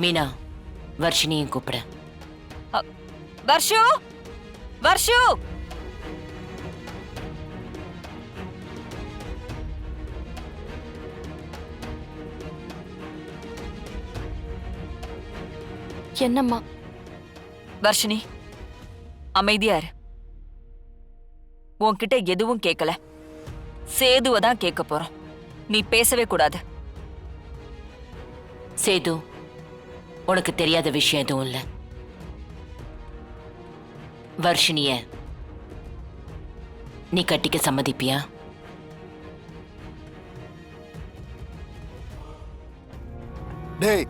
மீனா, வர்ஷினியும் கூப்பிட. வர்ஷு, வர்ஷு. என்னம்மா? வர்ஷினி, அமைதியா இரு. உன்கிட்ட எதுவும் கேட்கல, சேதுவதான் கேட்க போறோம். நீ பேசவே கூடாது. சேது, உனக்கு தெரியாத விஷயம் எதுவும் இல்ல. வர்ஷினிய நீ கட்டிக்க சம்மதிப்பியா? டேய்,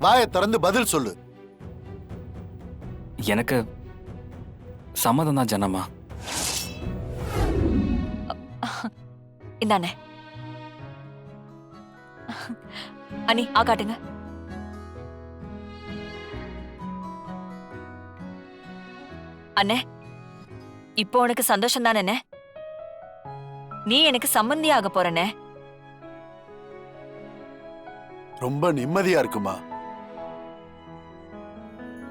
வாயை திறந்து பதில் சொல்லு. எனக்கு சம்மதம் தான் ஜனமா. இந்தானே அனி, காட்டுங்க. அண்ணே, இப்போ உனக்கு சந்தோஷம் தானே? நீ எனக்கு சம்மந்தி ஆக போறனே. ரொம்ப நிம்மதியா இருக்குமா?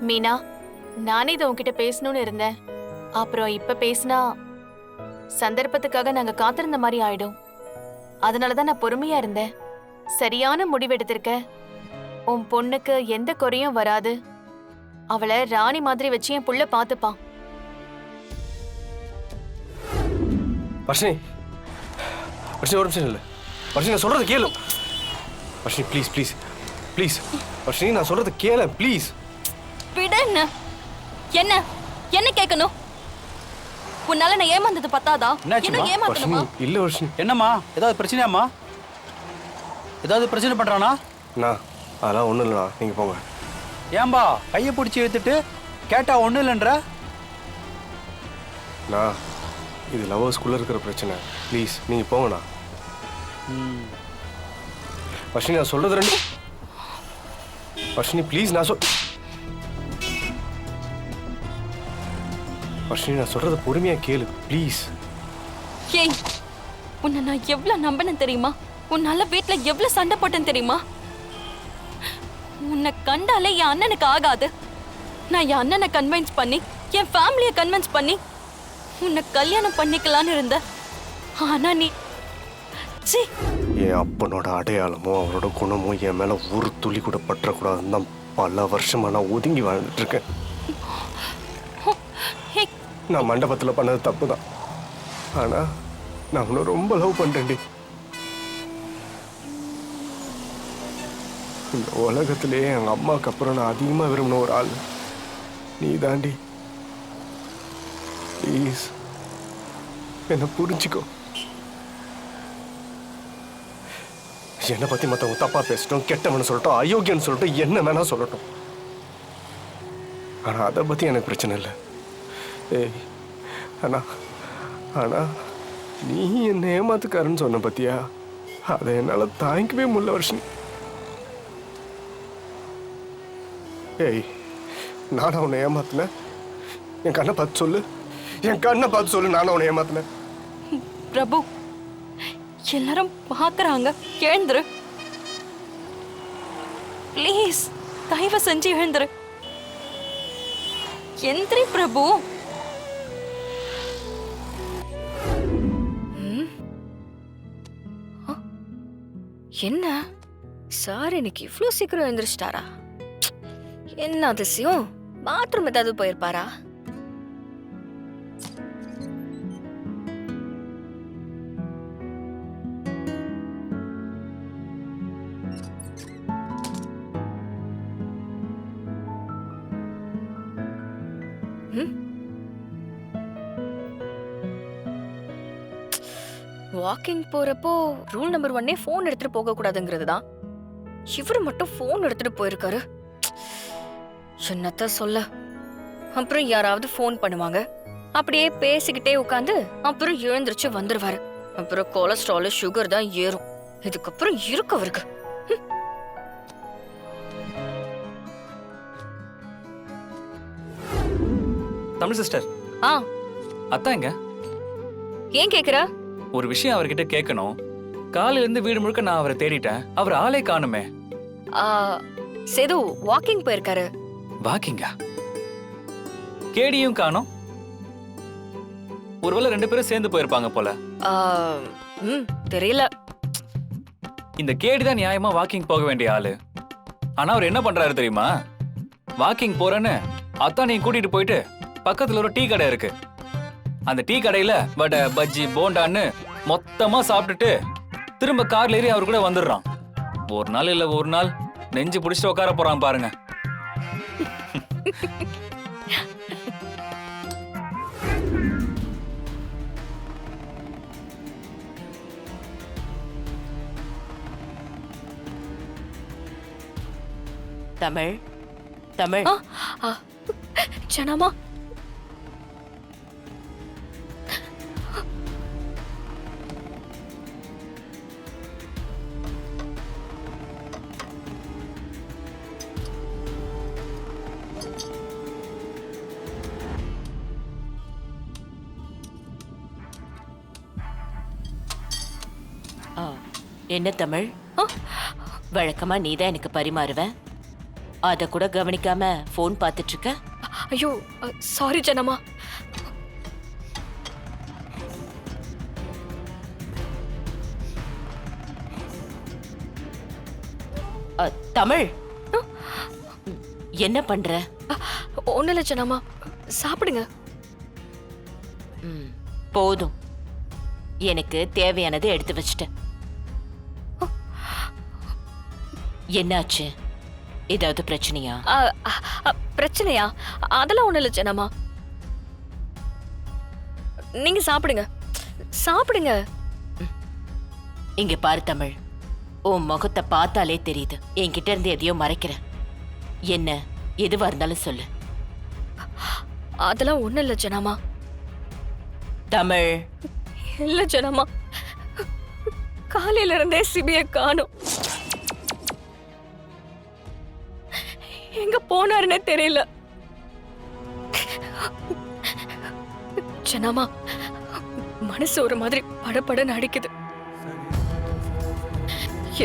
மீனா, நானே இதை உன்கிட்ட பேசணும்னு இருந்தேன். அப்புறம் இப்ப பேசினா சந்தர்ப்பத்துக்காக நாங்க காத்திருந்த மாதிரி ஆயிடும். அதனாலதான் நான் பொறுமையா இருந்தேன். சரியான முடிவு எடுத்திருக்க. உன் பொண்ணுக்கு எந்த குறையும் வராது. அவளை ராணி மாதிரி வச்சு என் புள்ள பாத்துப்பான். வர்ஷினி, வர்ஷினி ஒரு நிமிஷம் இல்லை. வர்ஷினி, நான் சொல்றது கேளு. Varshini please please please. Varshini, நான் சொல்றது கேளு ப்ளீஸ். விட. என்ன என்ன கேட்கணும்? உன்னால நான் ஏமாந்தது பத்தாதா? என்ன ஏமாத்தணுமா? இல்ல வர்ஷினி. என்னம்மா, ஏதாவது பிரச்சனையாம்மா? ஏதாவது பிரச்சனை பண்றானா? நான் அதெல்லாம் ஒன்றும் இல்லைண்ணா, நீங்கள் போங்க. ஏன்பா கையை பிடிச்சி இழுத்துட்டு கேட்டா ஒன்றும் இல்லைன்ற? நான் இது லவர்ஸ்குள்ளே இருக்கிற பிரச்சனை. ப்ளீஸ் நீங்கள் போங்கண்ணா. வர்ஷினி, நான் சொல்கிறது ரெண்டு. வர்ஷினி ப்ளீஸ், வர்ஷினி, நான் சொல்கிறத பொறுமையாக கேளு ப்ளீஸ். ஏய், உன்னை நான் எவ்வளவு நம்பினேன் தெரியுமா? உன்னால வீட்டுல எவ்வளவு சண்டை போட்டேன் தெரியுமா? உன்னை கண்டாலே என் அண்ணனுக்கு ஆகாது. நான் என் அண்ணனை கன்வின்ஸ் பண்ணி, என் ஃபேமிலியை கன்வின்ஸ் பண்ணி உன்னை கல்யாணம் பண்ணிக்கலான்னு இருந்த. ஆனா நீ என் அப்பனோட அடையாளமோ அவரோட குணமோ என் மேல ஒரு துளி கூட பற்றக்கூடாதுன்னு தான் பல வருஷமா நான் ஒதுங்கி வாழ்ந்துட்டு இருக்கேன். நான் மண்டபத்தில் பண்ணது தப்பு தான். ஆனா நான் உன்னை ரொம்ப லவ் பண்றேன்டி. இந்த உலகத்திலேயே எங்க அம்மாவுக்கு அப்புறம் நான் அதிகமா விரும்பின ஒரு ஆள் நீ தாண்டி. ப்ளீஸ் என்ன புரிஞ்சுக்கோ. என்னை பத்தி மத்தவங்க தப்பா பேசட்டும், கெட்டவன்னு சொல்லட்டும், அயோக்கியன்னு சொல்லட்டும், என்ன வேணா சொல்லட்டும். ஆனா அதை பத்தி எனக்கு பிரச்சனை இல்லை. ஏய் ஆனா ஆனா நீ என்ன ஏமாத்துக்காருன்னு சொன்ன பத்தியா, அதை என்னால தாங்கிக்கவே முடியல வர்ஷினி. ஏய், நானும் அவனை ஏமாத்தினேன்? என் கண்ணை பார்த்து சொல்லு, என் கண்ணை பார்த்து சொல்லு, நானும் அவனை ஏமாத்தினேன்? பிரபு, எல்லாரும் பாக்குறாங்க, எழுந்துரு ப்ளீஸ். தயவு செஞ்சு எழுந்துரு. எந்திரி பிரபு. என்ன சார் இன்னைக்கு இவ்ளோ சீக்கிரம் எழுந்திரிச்சிட்டாரா? என்ன அதிசயம், பாத்ரூம் ஏதாவது போயிருப்பாரா? வாக்கிங் போறப்போ ரூல் நம்பர் 1 போன் எடுத்துட்டு போக கூடாதுங்கிறது தான். இவரு மட்டும் போன் எடுத்துட்டு போயிருக்காரு. என்னத்த சொல்ல. அப்புறம் யாராவது போன் பண்ணுவாங்க, அப்படியே பேசிக்கிட்டே உட்காந்து அப்புறம் எழுந்திருச்சு வந்துருவாரு. அப்புறம் கொலஸ்ட்ரால் சுகர் தான் ஏறும். இதுக்கப்புறம் இருக்கு அவருக்கு. தமிழ் சிஸ்டர். அத்தான் எங்க? ஏன் கேக்குற? ஒரு விஷயம் அவர்கிட்ட கேட்கணும். காலையில இருந்து வீடு முழுக்க நான் அவரை தேடிட்டேன், அவர் ஆளே காணுமே. சேது வாக்கிங் போயிருக்காரு. வாக்கிங்கா? கேடியும் காணோம். ஒருவேளை 2 பேரும் சேர்ந்து போயிருப்பாங்க போல. ஆ, தெரியல. இந்த கேடி தான் நியாயமா வாக்கிங் போக வேண்டிய ஆளு. ஆனா அவர் என்ன பண்றாரு தெரியுமா? வாக்கிங் போறேன்னு அத்தானையும் கூட்டிட்டு போயிட்டு பக்கத்துல ஒரு டீ கடை இருக்கு. அந்த டீ கடையில வடை பஜ்ஜி போண்டான்னு மொத்தமா சாப்பிட்டுட்டு திரும்ப கார்ல ஏறி அவர் கூட வந்துடுறான். ஒரு நாள் இல்ல ஒரு நாள் நெஞ்சு பிடிச்சிட்டு உட்கார போறான் பாருங்க. தமிழ் தமிழ் ஜனமா, என்ன தமிழ்? வழக்கமா நீதான் எனக்கு பரிமாறுவ. அத கூட கவனிக்காம போன் பார்த்துட்டு இருக்க. ஐயோ சாரி ஜனமா. தமிழ் என்ன பண்ற? ஒண்ணு இல்ல ஜனமா, சாப்பிடுங்க. போதும், எனக்கு தேவையானதை எடுத்து வச்சிட்டேன். என்னாச்சு? ஏதாவது பிரச்சனையா? பிரச்சனையா? அதெல்லாம் ஒண்ணு இல்ல ஜனமா. நீங்க சாப்பிடுங்க, சாப்பிடுங்க. இங்க பாரு தமிழ், உன் முகத்தை பார்த்தாலே தெரியுது என்கிட்ட இருந்து எதையோ மறைக்கிற. என்ன எதுவா இருந்தாலும் சொல்லு. அதெல்லாம் ஒண்ணு இல்ல ஜனமா. தமிழ். இல்ல ஜனமா, காலையில இருந்தே சிபியை காணோம். எங்க போனாருன்னே தெரியல. ஜனமா, மனசு ஒரு மாதிரி படபடன்னு அடிக்குது.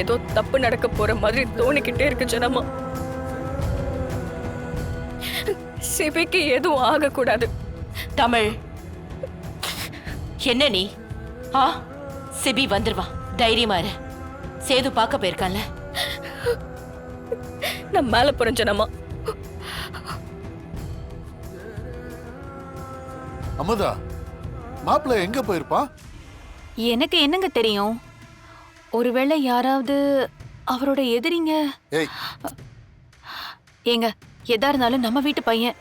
ஏதோ தப்பு நடக்க போற மாதிரி தோணிக்கிட்டே இருக்கு ஜனமா. சிபிக்கு எதுவும் ஆக கூடாது. தமிழ், என்ன நீ? சிபி வந்துருவான், தைரியமா இரு. சேது பார்க்க போயிருக்கான்ல. நான் மேல போறேன் ஜனமா. அமுதா, மாப்பிள்ளை எங்க போயிருப்பான்? எனக்கு என்னங்க தெரியும்? ஒருவேளை யாராவது அவரோட எதிரிங்க. ஏய், ஏங்க, எதா இருந்தாலும் நம்ம வீட்டு பையன்,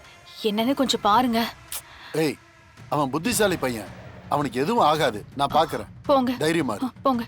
என்னன்னு கொஞ்சம் பாருங்க. ஏய், அவன் புத்திசாலி பையன், அவனுக்கு எதுவும் ஆகாது. நான் பாக்குறேன். போங்க, தைரியமா இரு. போங்க.